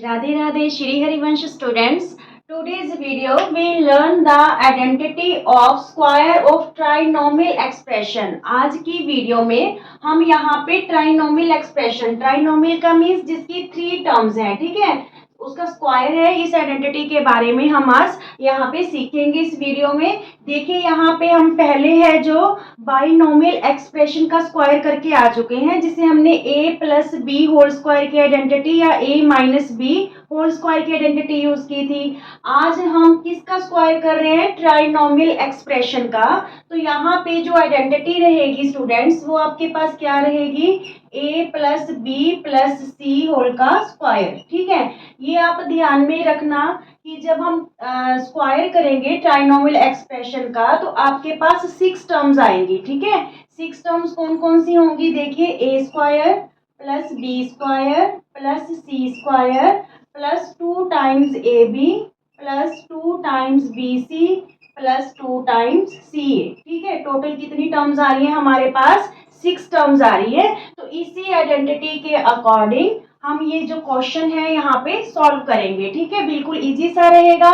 Radhe Radhe Shri Harivansh students. Today's video we learn the identity of square of trinomial expression. आज की video में हम यहाँ पे ट्राइनोमियल एक्सप्रेशन, ट्राइनोमियल का मीन्स जिसकी 3 टर्म्स हैं, ठीक है, उसका स्क्वायर है, इस आइडेंटिटी के बारे में हम आज यहाँ पे सीखेंगे इस वीडियो में। देखिए यहाँ पे हम पहले है जो बाइनोमियल एक्सप्रेशन का स्क्वायर करके आ चुके हैं, जिसे हमने a plus b whole square की आइडेंटिटी या a minus b whole square की आइडेंटिटी यूज की थी। आज हम किसका स्क्वायर कर रहे हैं? ट्राइनोमियल एक्सप्रेशन का। तो यहाँ पे जो आइडेंटिटी रहेगी स्टूडेंट्स, वो आपके पास क्या रहेगी? a plus b plus c whole का स्क्वायर। ठीक है, ये आप ध्यान में रखना कि जब हम स्क्वायर करेंगे ट्राइनोमियल एक्सप्रेशन का तो आपके पास 6 टर्म्स आएंगी। ठीक है, 6 टर्म्स कौन कौन सी होंगी? देखिए, A square plus B square plus C square plus 2 times A B plus 2 times B C plus 2 times C A. ठीक है, टोटल कितनी टर्म्स आ रही है हमारे पास? 6 टर्म्स आ रही है। तो इसी आइडेंटिटी के अकॉर्डिंग हम ये जो क्वेश्चन है यहाँ पे सॉल्व करेंगे। ठीक है, बिल्कुल इजी सा रहेगा।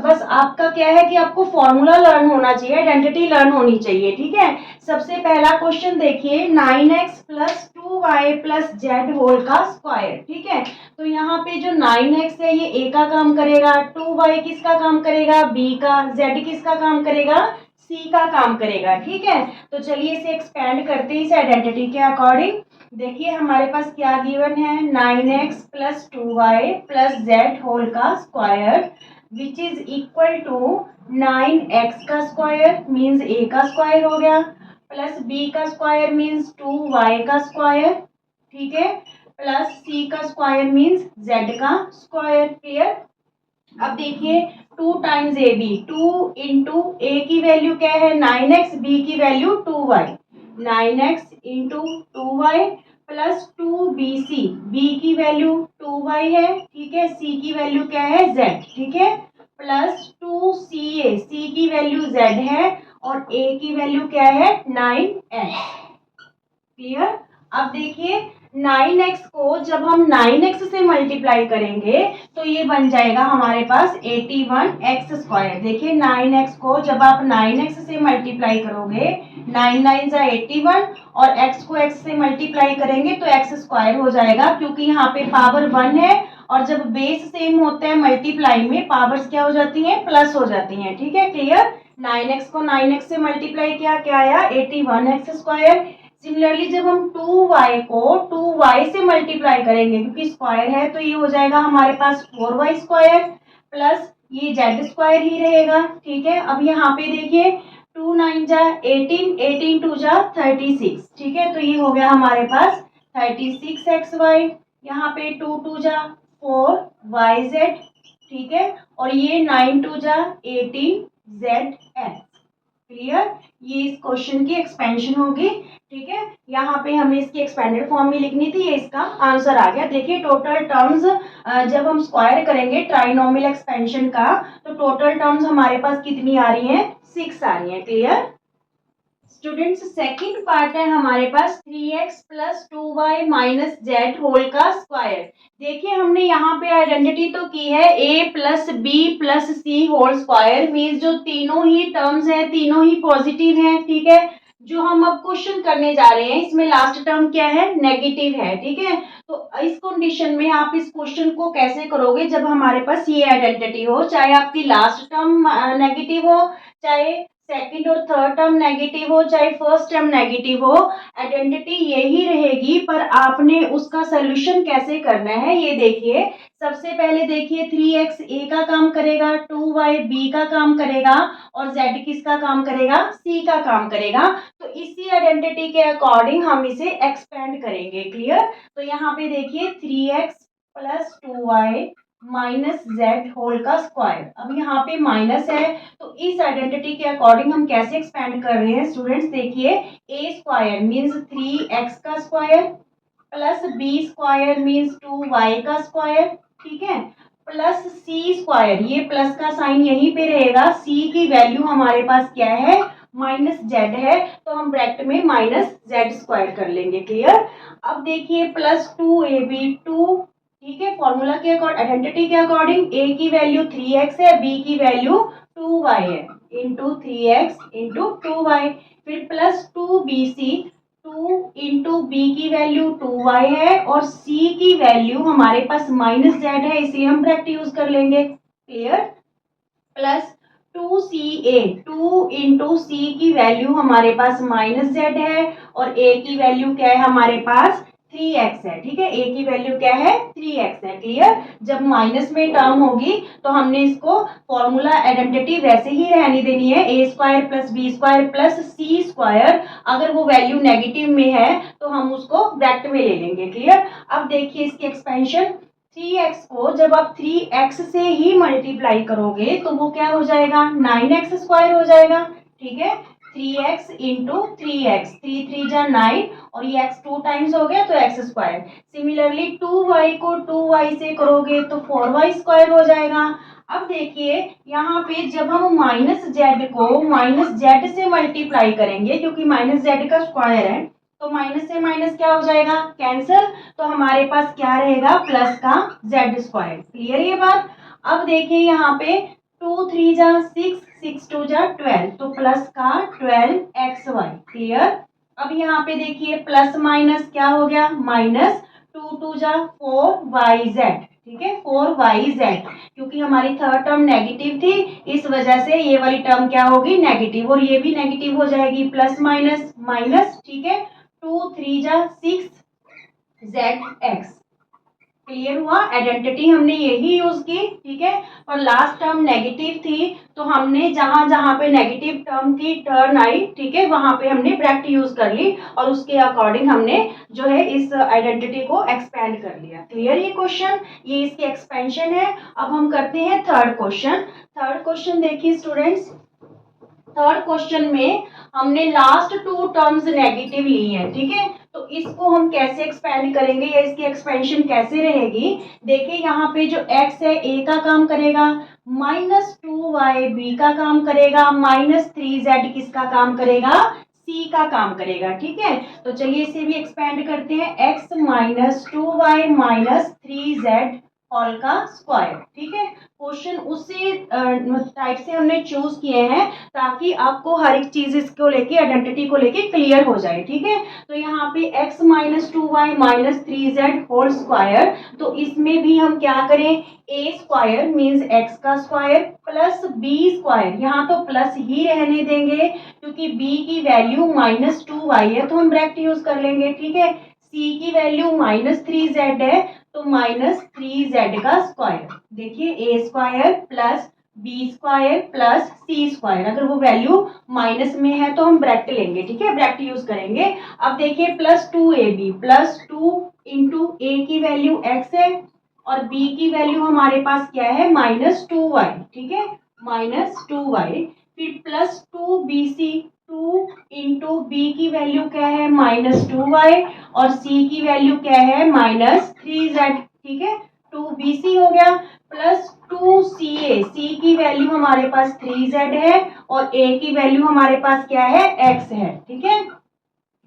बस आपका क्या है कि आपको फॉर्मूला लर्न होना चाहिए, आइडेंटिटी लर्न होनी चाहिए। ठीक है, सबसे पहला क्वेश्चन देखिए, 9x plus 2y plus z whole का स्क्वायर। ठीक है, तो यहाँ पे जो 9x है ये a का काम करेगा, 2y किसका काम करेगा? b का, z किसका काम करेगा? c का काम करेगा। ठीक है, तो चलिए इसे एक्सपेंड करते हैं इस आइडेंटिटी के अकॉर्डिंग। देखिए हमारे पास क्या गिवन है? 9x plus 2y plus z whole का square which is equal to 9x का स्क्वायर मीन्स a का स्क्वायर हो गया, प्लस b का स्क्वायर मीन्स 2y का स्क्वायर, ठीक है, प्लस c का स्क्वायर मीन्स z का स्क्वायर। क्लियर? अब देखिए 2 times A B, 2 into A की वैल्यू क्या है? 9x, b की value 2y, 9x into 2y plus 2bc, b की वैल्यू 2y है, ठीक है, c की वैल्यू क्या है? z, ठीक है, प्लस 2ca, c की वैल्यू z है और a की वैल्यू क्या है? 9x। क्लियर? अब देखिए 9x को जब हम 9x से मल्टीप्लाई करेंगे तो ये बन जाएगा हमारे पास 81x स्क्वायर। देखिए 9x को जब आप 9x से मल्टीप्लाई करोगे, 9 9 जा 81 और x को x से मल्टीप्लाई करेंगे तो x स्क्वायर हो जाएगा, क्योंकि यहाँ पे पावर 1 है और जब बेस सेम होता है मल्टीप्लाई में पावर्स क्या हो जाती हैं? प्लस हो जाती हैं। ठीक है, क्लियर? 9x को 9x से मल्टीप्लाई किया, क्या आया? 81x square. सिमिलरली जब हम 2y को 2y से मल्टीप्लाई करेंगे, क्योंकि स्क्वायर है तो ये हो जाएगा हमारे पास 4y स्क्वायर प्लस ये z स्क्वायर ही रहेगा। ठीक है, अब यहाँ पे देखिए 2 9 जा 18, 18 2 जा 36, ठीक है, तो ये हो गया हमारे पास 36xy, यहाँ पे 2 2 जा 4yz, ठीक है, और ये 9 2 जा 18zx। क्लियर? ये इस क्वेश्चन की एक्सपेंशन होगी। ठीक है, यहाँ पे हमें इसकी एक्सपेंडेड फॉर्म में लिखनी थी, ये इसका आंसर आ गया। देखिए टोटल टर्म्स जब हम स्क्वायर करेंगे ट्राइनोमियल एक्सपेंशन का तो टोटल टर्म्स हमारे पास कितनी आ रही हैं? 6 आ रही हैं। क्लियर? स्टूडेंट्स, सेकंड पार्ट है हमारे पास 3x plus 2y minus z whole का स्क्वायर। देखिए हमने यहाँ पे आइडेंटिटी तो की है a plus b plus c whole square, means जो तीनों ही टर्म्स हैं तीनों ही पॉजिटिव हैं। ठीक है, जो हम अब क्वेश्चन करने जा रहे हैं इसमें लास्ट टर्म क्या है? नेगेटिव है। ठीक है, तो इस कंडीशन में आप इस क्वेश्चन को कैसे करोगे? जब हमारे पास ये आइडेंटिटी हो, चाहे आपकी लास्ट टर्म नेगेटिव हो, चाहे सेकंड और थर्ड टर्म नेगेटिव हो, चाहे फर्स्ट टर्म नेगेटिव हो, आइडेंटिटी यही रहेगी, पर आपने उसका सोल्यूशन कैसे करना है ये देखिए। सबसे पहले देखिए 3x a का काम करेगा, 2y b का काम करेगा और z किसका काम करेगा? c का काम करेगा। तो इसी आइडेंटिटी के अकॉर्डिंग हम इसे एक्सपेंड करेंगे। क्लियर? तो यहाँ पे देखिए 3x plus 2y minus z whole का स्क्वायर। अब यहाँ पे माइनस है तो इस आइडेंटिटी के अकॉर्डिंग हम कैसे एक्सपेंड कर रहे हैं स्टूडेंट्स? देखिए a स्क्वायर मीन्स 3x का square plus b square means 2y का स्क्वायर, ठीक है, प्लस c स्क्वायर, ये प्लस का साइन यहीं पे रहेगा, c की वैल्यू हमारे पास क्या है? माइनस जेड है, तो हम ब्रैकेट में माइनस जेड स्क्वायर कर लेंगे। क्लियर? अब देखिए प्लस 2ab 2, ठीक है, फॉर्मूला के आइडेंटिटी के अकॉर्डिंग a की वैल्यू 3x है, b की वैल्यू 2y है, इंटू 3x इंटू 2y, फिर प्लस 2bc, 2 इंटू बी की वैल्यू 2y है और c की वैल्यू हमारे पास माइनस जेड है, इसलिए हम ब्रैकेट यूज कर लेंगे। क्लियर? प्लस 2ca, 2 इंटू सी की वैल्यू हमारे पास माइनस जेड है और a की वैल्यू क्या है हमारे पास 3x है। ठीक है, a की वैल्यू क्या है 3x है। क्लियर? जब माइनस में टर्म होगी तो हमने इसको फॉर्मूला आइडेंटिटी वैसे ही रहने देनी है, a square plus B square plus C square. अगर वो वैल्यू नेगेटिव में है तो हम उसको ब्रैकेट में ले लेंगे। क्लियर? अब देखिए इसकी एक्सपेंशन, 3x को जब आप 3x से ही मल्टीप्लाई करोगे तो वो क्या हो जाएगा 9x स्क्वायर हो जाएगा। ठीक है, 3x इंटू 3x, 3 3 जा 9 और ये x 2 टाइम्स हो गया तो x स्क्वायर। सिमिलरली 2y को 2y से करोगे तो 4y स्क्वायर हो जाएगा। अब देखिए यहाँ पे जब हम माइनस जेड को माइनस जेड से मल्टीप्लाई करेंगे, क्योंकि माइनस जेड का स्क्वायर है तो माइनस से माइनस क्या हो जाएगा कैंसिल, तो हमारे पास क्या रहेगा प्लस का जेड स्क्वायर। क्लियर ये बात? अब देखिए यहाँ पे 2 3 जा 6, 6 2 जा 12, तो प्लस का 12xy। क्लियर? अब यहाँ पे देखिए प्लस माइनस क्या हो गया माइनस, 2 2 जा 4yz। ठीक है, 4yz, क्योंकि हमारी थर्ड टर्म नेगेटिव थी इस वजह से ये वाली टर्म क्या होगी नेगेटिव और ये भी नेगेटिव हो जाएगी, प्लस माइनस माइनस। ठीक है, 2 3 जा 6zx। क्लियर हुआ? आइडेंटिटी हमने यही यूज की। ठीक है, और लास्ट टर्म नेगेटिव थी तो हमने जहां जहां पे नेगेटिव टर्म की टर्न आई, ठीक है, वहां पे हमने ब्रैकेट यूज कर ली और उसके अकॉर्डिंग हमने जो है इस आइडेंटिटी को एक्सपेंड कर लिया। क्लियर ये क्वेश्चन? ये इसकी एक्सपेंशन है। अब हम करते हैं थर्ड क्वेश्चन। थर्ड क्वेश्चन देखिए स्टूडेंट्स, थर्ड क्वेश्चन में हमने लास्ट टू टर्म्स नेगेटिव ली है। ठीक है, तो इसको हम कैसे एक्सपेंड करेंगे या इसकी एक्सपेंशन कैसे रहेगी? देखिए यहाँ पे जो x है a का काम करेगा, -2y b का काम करेगा, -3z किसका काम करेगा c का काम करेगा। ठीक है, तो चलिए इसे भी एक्सपेंड करते हैं, x -2y -3z होल का स्क्वायर। ठीक है, क्वेश्चन उसी टाइप से हमने चूज किए हैं ताकि आपको हर एक चीज इसको लेके आइडेंटिटी को लेके क्लियर हो जाए। ठीक है, तो यहाँ पे x -2y -3z whole square, तो इसमें भी हम क्या करें a स्क्वायर मीन्स x का स्क्वायर प्लस b स्क्वायर, यहाँ तो प्लस ही रहने देंगे क्योंकि b की वैल्यू -2y है तो हम ब्रैकेट यूज कर लेंगे। ठीक है, c की वैल्यू -3z है तो -3z का स्क्वायर। देखिए a square plus B square plus C square, अगर वो वैल्यू माइनस में है तो हम ब्रैकेट लेंगे। ठीक है, ब्रैकेट यूज करेंगे। अब देखिए +2ab प्लस 2 इंटू ए की वैल्यू x है और b की वैल्यू हमारे पास क्या है -2y। ठीक है, -2y, फिर प्लस 2bc, 2 इंटू बी की वैल्यू क्या है -2y और c की वैल्यू क्या है -3z। ठीक है, 2bc हो गया प्लस 2ca, c की वैल्यू हमारे पास 3z है और a की वैल्यू हमारे पास क्या है x है। ठीक है,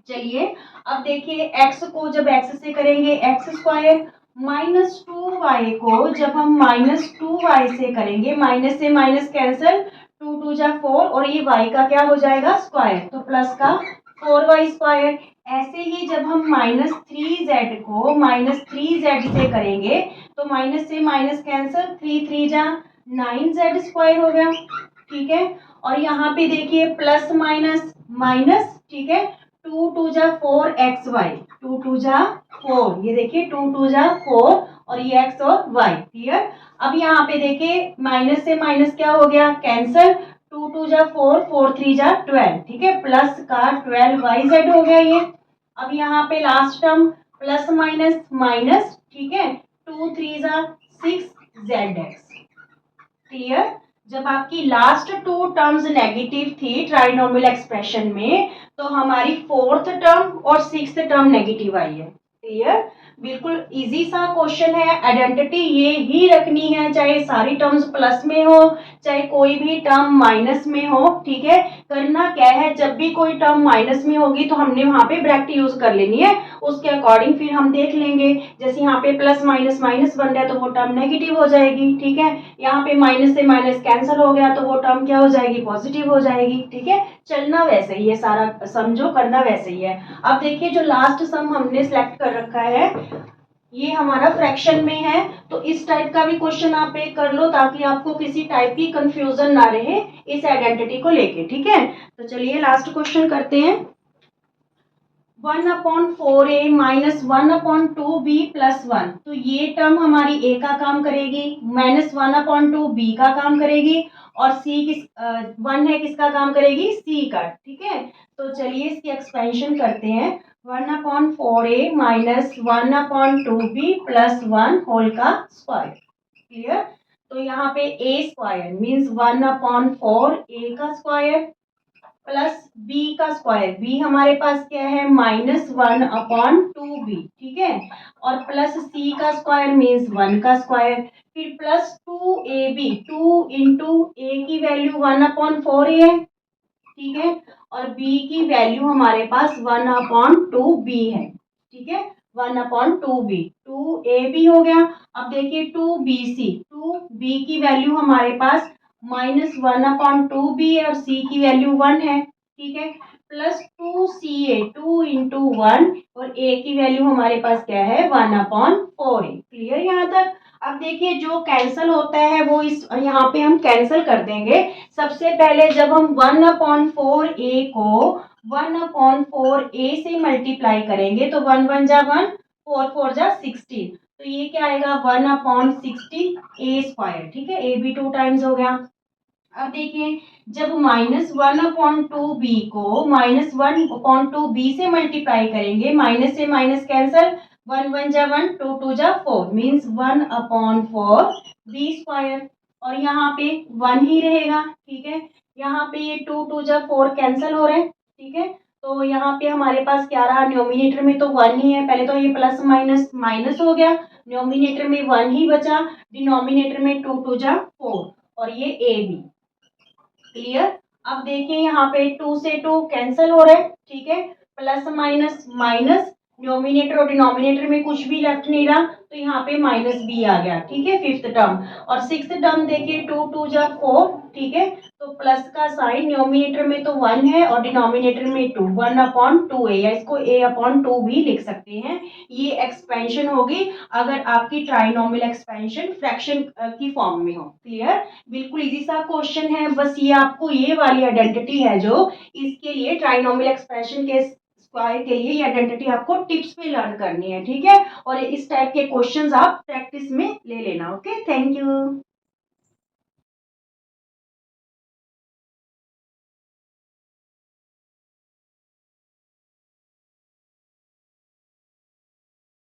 चलिए अब देखिए x को जब x से करेंगे x स्क्वायर, -2y को जब हम -2y से करेंगे, माइनस से माइनस कैंसिल, 2 2 जा 4 और ये y का क्या हो जाएगा स्क्वायर, तो प्लस का 4y स्क्वायर। ऐसे ही जब हम -3z को -3z से करेंगे तो माइनस से माइनस कैंसिल, 3 3 जा 9z स्क्वायर हो गया। ठीक है, और यहाँ पे देखिए प्लस माइनस माइनस। ठीक है, 2 2 जा 4xy, 2 2 जा 4, ये देखिए 2 2 जा 4 और ये x और y। क्लियर? अब यहाँ पे देखिए माइनस से माइनस क्या हो गया कैंसिल, 2 2 जा 4, 4 3 जा 12। ठीक है, प्लस का 12yz हो गया ये। अब यहाँ पे last term plus minus minus. ठीक है, 2 3 जा 6zx। क्लियर? जब आपकी लास्ट टू टर्म्स नेगेटिव थी ट्राइनोमियल एक्सप्रेशन में तो हमारी फोर्थ टर्म और सिक्स्थ टर्म नेगेटिव आई है। क्लियर? बिल्कुल इजी सा क्वेश्चन है, आइडेंटिटी ये ही रखनी है चाहे सारी टर्म्स प्लस में हो चाहे कोई भी टर्म माइनस में हो, ठीक है। करना क्या है, जब भी कोई टर्म माइनस में होगी तो हमने वहां पे ब्रैकेट यूज कर लेनी है, उसके अकॉर्डिंग फिर हम देख लेंगे। जैसे यहाँ पे प्लस माइनस माइनस बन रहा है तो वो टर्म नेगेटिव हो जाएगी, ठीक है। यहाँ पे माइनस से माइनस कैंसिल हो गया तो वो टर्म क्या हो जाएगी, पॉजिटिव हो जाएगी, ठीक है। चलना वैसे ही है, सारा समझो, करना वैसे ही है। अब देखिए जो लास्ट सम हमने सेलेक्ट कर रखा है ये हमारा फ्रैक्शन में है, तो इस टाइप का भी क्वेश्चन आप एक कर लो ताकि आपको किसी टाइप की कंफ्यूजन ना रहे इस आइडेंटिटी को लेके, ठीक है। तो चलिए लास्ट क्वेश्चन करते हैं। 1/4a माइनस 1/2b प्लस 1, तो ये टर्म हमारी a का काम करेगी, माइनस 1/2b का काम करेगी, और c किस 1 है किसका काम करेगी, c का, ठीक है। तो चलिए इसकी एक्सपेंशन करते हैं। 1/4a minus 1/2b plus 1 whole का स्क्वायर, क्लियर। तो यहाँ पे a स्क्वायर मीन्स 1/4 a का स्क्वायर प्लस b का स्क्वायर, b हमारे पास क्या है, -1/2b, ठीक है। और प्लस c का स्क्वायर मीन्स 1 का स्क्वायर, फिर प्लस 2ab, 2 इंटू a की वैल्यू 1/4a है, ठीक है। और b की वैल्यू हमारे पास 1/2b है, ठीक है। 1/2b, 2ab हो गया। अब देखिए 2bc, 2b की वैल्यू हमारे पास -1/2b है और c की वैल्यू 1 है, ठीक है। प्लस 2ca, 2 इंटू 1, और a की वैल्यू हमारे पास क्या है, 1/4a, क्लियर यहाँ तक। अब देखिए जो कैंसिल होता है वो इस यहाँ पे हम कैंसिल कर देंगे। सबसे पहले जब हम 1/4a को 1/4a से मल्टीप्लाई करेंगे तो 1 1 जा 1, 4 4 जा 16, तो ये क्या आएगा, 1/60 a स्क्वायर, ठीक है। a भी 2 टाइम्स हो गया। अब देखिए जब -1/2b को -1/2b से मल्टीप्लाई करेंगे, माइनस से माइनस कैंसल, 1 1 जा 1, 2 2 जा 4 मीन्स 1/4b स्क्वायर, और यहाँ पे 1 ही रहेगा, ठीक है। यहाँ पे ये 2 2 जा 4 कैंसिल हो रहे हैं, ठीक है। तो यहाँ पे हमारे पास क्या रहा, न्यूमिनेटर में तो 1 ही है, पहले तो ये प्लस माइनस माइनस हो गया, न्यूमिनेटर में 1 ही बचा, डिनोमिनेटर में 2 2 जा 4, और ये a भी, क्लियर। अब देखिए यहाँ पे 2 से 2 कैंसिल हो रहे हैं, ठीक है। प्लस माइनस माइनस, न्यूमिनेटर और डिनोमिनेटर में कुछ भी लेफ्ट नहीं रहा, तो यहाँ पे माइनस बी आ गया, ठीक है, फिफ्थ टर्म। और सिक्स्थ टर्म देखिए 2 2 जा 4, ठीक है। तो प्लस का साइन, न्यूमिनेटर में तो 1 है और डिनोमिनेटर में 2, 1/2a, या इसको a/2 भी लिख सकते हैं। ये एक्सपेंशन होगी अगर आपकी ट्राइनोमियल एक्सपेंशन फ्रैक्शन की फॉर्म में हो, क्लियर। बिल्कुल इजी सा क्वेश्चन है, बस ये आपको ये वाली आइडेंटिटी है जो इसके लिए ट्राइनोमियल एक्सप्रेशन के स्क्वायर के लिए ये आइडेंटिटी आपको टिप्स पे लर्न करनी है, ठीक है। और इस टाइप के क्वेश्चंस आप प्रैक्टिस में ले लेना, ओके, थैंक यू।